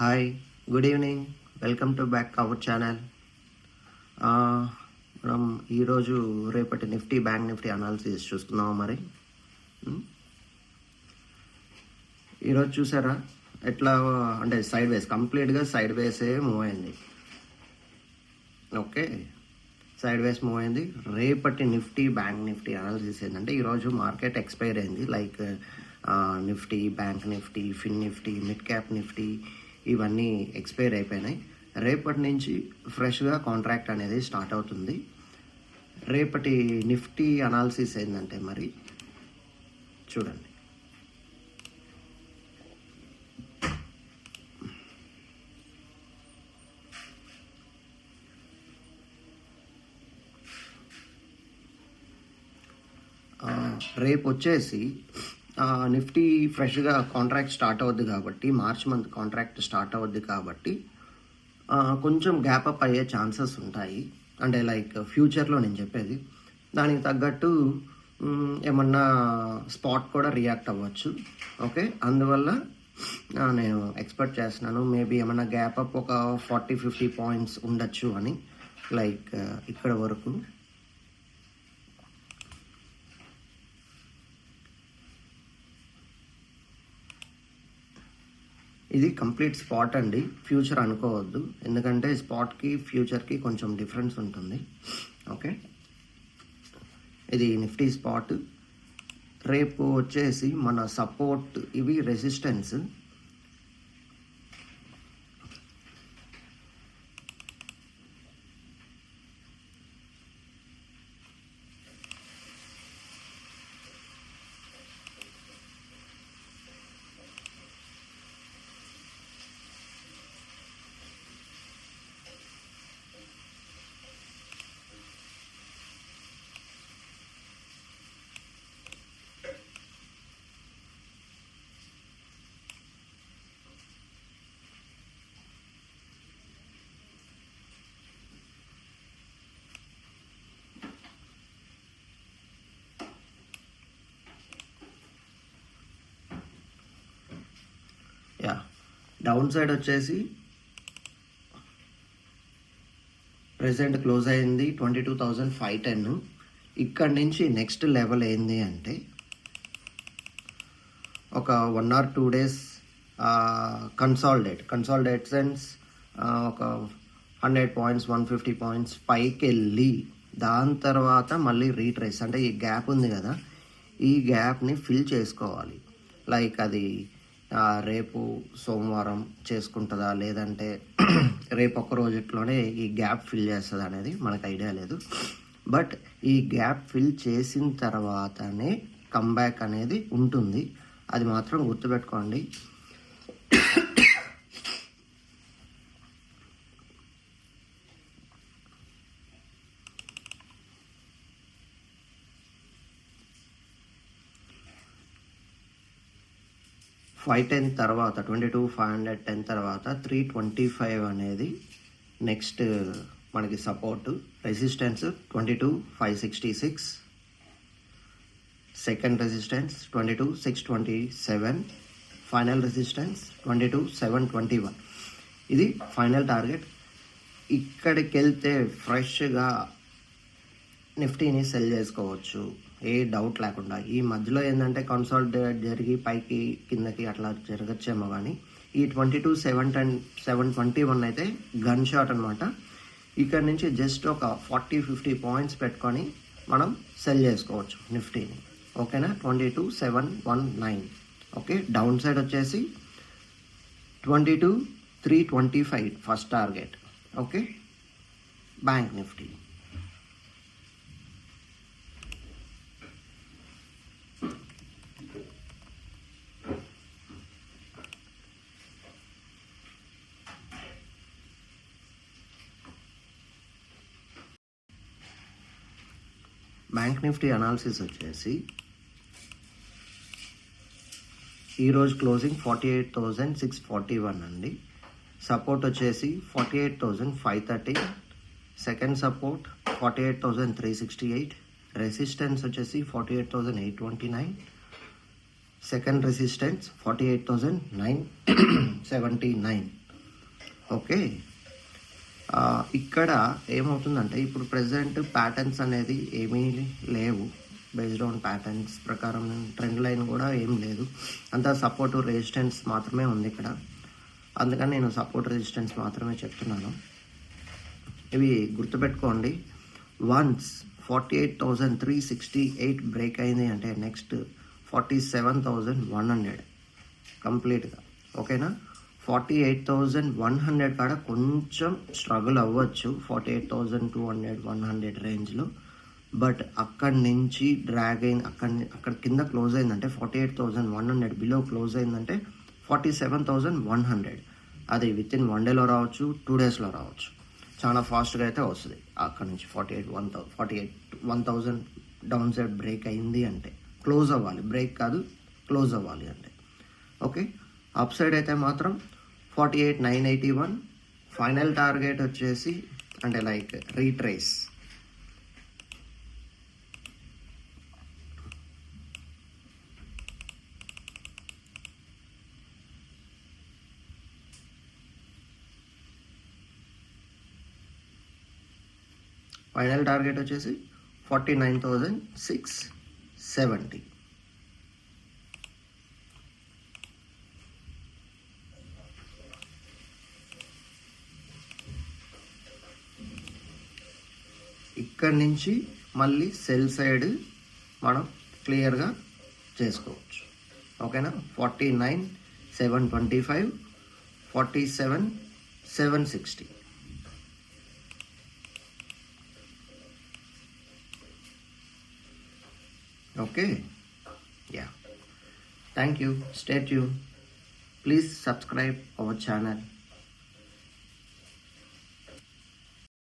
Hi, good evening. Welcome to back our channel. మనం ఈరోజు రేపటి నిఫ్టీ బ్యాంక్ నిఫ్టీ అనాలిసిస్ చూసుకుందాము. మరి ఈరోజు చూసారా ఎట్లా అంటే సైడ్ వేస్, కంప్లీట్గా సైడ్ వేసే మూవ్ అయింది. ఓకే, సైడ్ వేస్ మూవ్ అయింది. రేపటి నిఫ్టీ బ్యాంక్ నిఫ్టీ అనాలిసిస్ ఏంటంటే, ఈరోజు మార్కెట్ ఎక్స్పైర్ అయింది. లైక్ నిఫ్టీ, బ్యాంక్ నిఫ్టీ, ఫిన్ నిఫ్టీ, మిడ్ క్యాప్ నిఫ్టీ ఇవన్నీ ఎక్స్పైర్ అయిపోయినాయి. రేపటి నుంచి ఫ్రెష్గా కాంట్రాక్ట్ అనేది స్టార్ట్ అవుతుంది. రేపటి నిఫ్టీ అనాలిసిస్ ఏంటంటే మరి చూడండి. రేపు వచ్చేసి నిఫ్టీ ఫ్రెష్గా కాంట్రాక్ట్ స్టార్ట్ అవుద్ది కాబట్టి, మార్చ్ మంత్ కాంట్రాక్ట్ స్టార్ట్ అవుద్ది కాబట్టి కొంచెం గ్యాప్ అప్ అయ్యే ఛాన్సెస్ ఉంటాయి. అంటే లైక్ ఫ్యూచర్లో నేను చెప్పేది, దానికి తగ్గట్టు ఏమన్నా స్పాట్ కూడా రియాక్ట్ అవ్వచ్చు. ఓకే, అందువల్ల నేను ఎక్స్పెక్ట్ చేస్తున్నాను మేబీ ఏమన్నా గ్యాప్ అప్ ఒక 40-50 పాయింట్స్ ఉండొచ్చు అని. లైక్ ఇక్కడ వరకు ఇది కంప్లీట్ స్పాట్ అండి, ఫ్యూచర్ అనుకోవద్దు. ఎందుకంటే స్పాట్కి ఫ్యూచర్కి కొంచెం డిఫరెన్స్ ఉంటుంది. ఓకే, ఇది నిఫ్టీ స్పాట్. రేపు వచ్చేసి మన సపోర్ట్, ఇవి రెసిస్టెన్స్. యా, డౌన్ సైడ్ వచ్చేసి ప్రెసెంట్ క్లోజ్ అయింది 22,510. ఇక్కడి నుంచి నెక్స్ట్ లెవెల్ ఏంది అంటే, ఒక 1 or 2 days కన్సాలిడేట్ సెన్స్ ఒక 100 పాయింట్స్ 150 పాయింట్స్ పైకి వెళ్ళి, దాని తర్వాత మళ్ళీ రీట్రేస్, అంటే ఈ గ్యాప్ ఉంది కదా, ఈ గ్యాప్ని ఫిల్ చేసుకోవాలి. లైక్ అది రేపు సోమవారం చేసుకుంటుందా, లేదంటే రేపు ఒక్క రోజుట్లోనే ఈ గ్యాప్ ఫిల్ చేస్తుంది అనేది మనకు ఐడియా లేదు. బట్ ఈ గ్యాప్ ఫిల్ చేసిన తర్వాతనే కమ్బ్యాక్ అనేది ఉంటుంది, అది మాత్రం గుర్తుపెట్టుకోండి. $510 తర్వాత 22,510 తర్వాత 325 అనేది నెక్స్ట్ మనకి support. Resistance 22,566, second resistance 22,627, final resistance 22,721. ఇది ఫైనల్ టార్గెట్. ఇక్కడికి వెళ్తే ఫ్రెష్గా నిఫ్టీని సెల్ చేసుకోవచ్చు, ఏ డౌట్ లేకుండా. ఈ మధ్యలో ఏంటంటే కన్సాలిడేట్ జరిగి పైకి కిందకి అట్లా జరగచ్చేమో, కానీ ఈ 22,721 అయితే గన్ షాట్ అనమాట. ఇక్కడ నుంచి జస్ట్ ఒక 40-50 పాయింట్స్ పెట్టుకొని మనం సెల్ చేసుకోవచ్చు నిఫ్టీని. ఓకేనా, 22,719. ఓకే, డౌన్ సైడ్ వచ్చేసి 22,325 first target. Okay, bank Nifty. Bank Nifty analysis వచ్చేసి ఈరోజు క్లోజింగ్ 48,641 అండి. సపోర్ట్ వచ్చేసి 48,530, సెకండ్ సపోర్ట్ 48,368, రెసిస్టెన్స్ వచ్చేసి 48,829, సెకండ్ రెసిస్టెన్స్ 48,979. ఓకే. ఇక్కడ ఏమవుతుందంటే ఇప్పుడు ప్రెజెంట్ ప్యాటర్న్స్ అనేది ఏమీ లేవు. బేస్డ్ ఆన్ ప్యాటర్న్స్ ప్రకారం ట్రెండ్ లైన్ కూడా ఏం లేదు. అంతా సపోర్ట్ రెసిస్టెన్స్ మాత్రమే ఉంది ఇక్కడ. అందుకని నేను సపోర్ట్ రెసిస్టెన్స్ మాత్రమే చెప్తున్నాను. ఇవి గుర్తుపెట్టుకోండి. వన్స్ 48,368 బ్రేక్ అయింది అంటే నెక్స్ట్ 47,100 కంప్లీట్గా. ఓకేనా? 48,100 కాడ కొంచెం స్ట్రగుల్ అవ్వచ్చు 48,200 100 రేంజ్లో. బట్ అక్కడి నుంచి డ్రాగ్ అయిన అక్కడ కింద క్లోజ్ అయిందంటే 48,100 బిలో క్లోజ్ అయిందంటే 47,100. అది విత్ ఇన్ 1 డేలో రావచ్చు, 2 డేస్లో రావచ్చు. చాలా ఫాస్ట్గా అయితే వస్తుంది అక్కడ నుంచి. 1,000 డౌన్ సైడ్ బ్రేక్ అయింది అంటే క్లోజ్ అవ్వాలి, బ్రేక్ కాదు క్లోజ్ అవ్వాలి అంటే. ఓకే. అప్ సైడ్ అయితే మాత్రం 48,981 ఫైనల్ టార్గెట్ వచ్చేసి అంటే లైక్ రీట్రేస్. ఫైనల్ టార్గెట్ వచ్చేసి 49,670. ఇక్కడి నుంచి మళ్ళీ సెల్ సైడ్ మనం క్లియర్గా చేసుకోవచ్చు. ఓకేనా? 49,725 47,760. Okay, yeah, thank you, stay tuned, please subscribe our channel.